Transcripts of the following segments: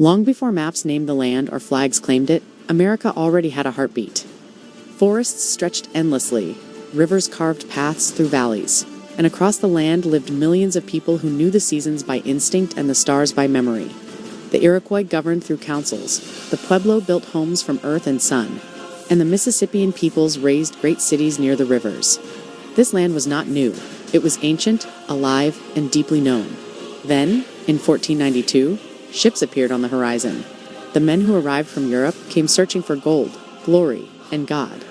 Long before maps named the land or flags claimed it, America already had a heartbeat. Forests stretched endlessly, rivers carved paths through valleys, and across the land lived millions of people who knew the seasons by instinct and the stars by memory. The Iroquois governed through councils, the Pueblo built homes from earth and sun, and the Mississippian peoples raised great cities near the rivers. This land was not new. It was ancient, alive, and deeply known. Then, in 1492, ships appeared on the horizon. The men who arrived from Europe came searching for gold, glory, and God.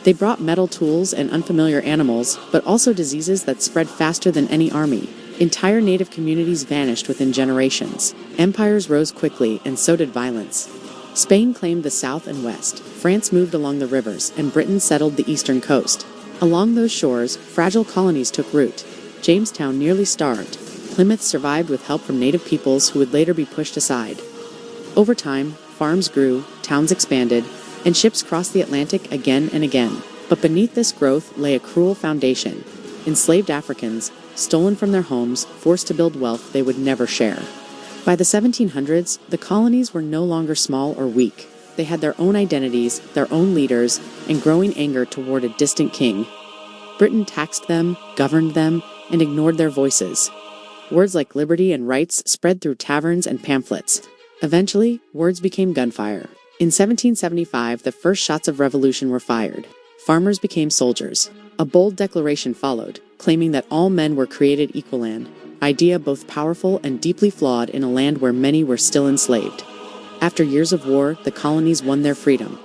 They brought metal tools and unfamiliar animals, but also diseases that spread faster than any army. Entire native communities vanished within generations. Empires rose quickly, and so did violence. Spain claimed the south and west, France moved along the rivers, and Britain settled the eastern coast. Along those shores, fragile colonies took root. Jamestown nearly starved. Plymouth survived with help from native peoples who would later be pushed aside. Over time, farms grew, towns expanded, and ships crossed the Atlantic again and again. But beneath this growth lay a cruel foundation. Enslaved Africans, stolen from their homes, forced to build wealth they would never share. By the 1700s, the colonies were no longer small or weak. They had their own identities, their own leaders, and growing anger toward a distant king. Britain taxed them, governed them, and ignored their voices. Words like liberty and rights spread through taverns and pamphlets. Eventually, words became gunfire. In 1775, the first shots of revolution were fired. Farmers became soldiers. A bold declaration followed, claiming that all men were created equal, an idea both powerful and deeply flawed in a land where many were still enslaved. After years of war, the colonies won their freedom.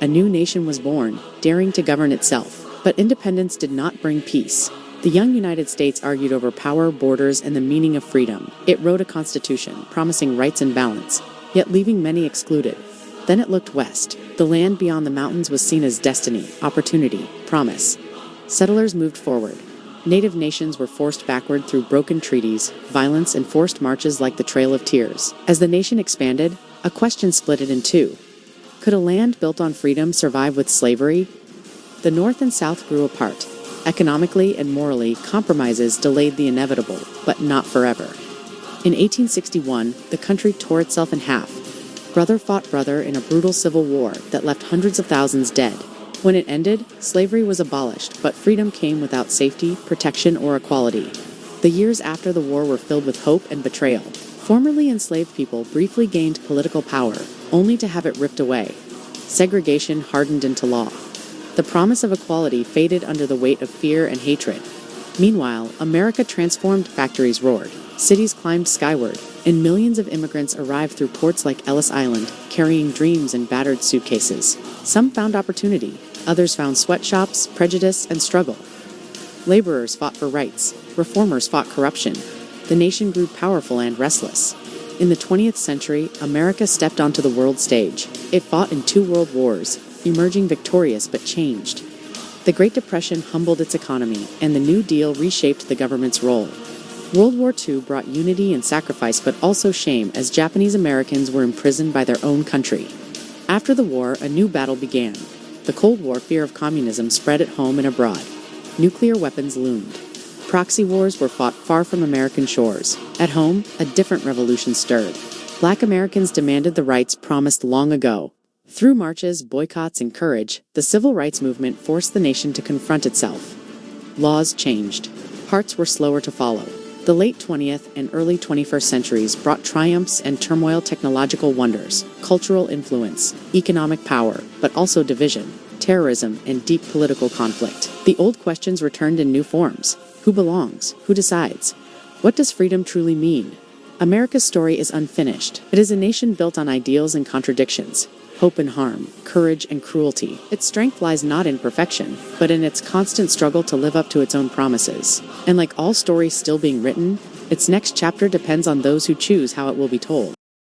A new nation was born, daring to govern itself. But independence did not bring peace. The young United States argued over power, borders, and the meaning of freedom. It wrote a constitution, promising rights and balance, yet leaving many excluded. Then it looked west. The land beyond the mountains was seen as destiny, opportunity, promise. Settlers moved forward. Native nations were forced backward through broken treaties, violence, and forced marches like the Trail of Tears. As the nation expanded, a question split it in two. Could a land built on freedom survive with slavery? The North and South grew apart. Economically and morally, compromises delayed the inevitable, but not forever. In 1861, the country tore itself in half. Brother fought brother in a brutal civil war that left hundreds of thousands dead. When it ended, slavery was abolished, but freedom came without safety, protection, or equality. The years after the war were filled with hope and betrayal. Formerly enslaved people briefly gained political power, only to have it ripped away. Segregation hardened into law. The promise of equality faded under the weight of fear and hatred. Meanwhile, America transformed, factories roared, cities climbed skyward, and millions of immigrants arrived through ports like Ellis Island, carrying dreams in battered suitcases. Some found opportunity, others found sweatshops, prejudice, and struggle. Laborers fought for rights, reformers fought corruption. The nation grew powerful and restless. In the 20th century, America stepped onto the world stage. It fought in 2 world wars, emerging victorious but changed. The Great Depression humbled its economy, and the New Deal reshaped the government's role. World War II brought unity and sacrifice, but also shame, as Japanese Americans were imprisoned by their own country. After the war, a new battle began. The Cold War fear of communism spread at home and abroad. Nuclear weapons loomed. Proxy wars were fought far from American shores. At home, a different revolution stirred. Black Americans demanded the rights promised long ago. Through marches, boycotts, and courage, the civil rights movement forced the nation to confront itself. Laws changed. Hearts were slower to follow. The late 20th and early 21st centuries brought triumphs and turmoil, technological wonders, cultural influence, economic power, but also division, terrorism, and deep political conflict. The old questions returned in new forms. Who belongs? Who decides? What does freedom truly mean? America's story is unfinished. It is a nation built on ideals and contradictions, hope and harm, courage and cruelty. Its strength lies not in perfection, but in its constant struggle to live up to its own promises. And like all stories still being written, its next chapter depends on those who choose how it will be told.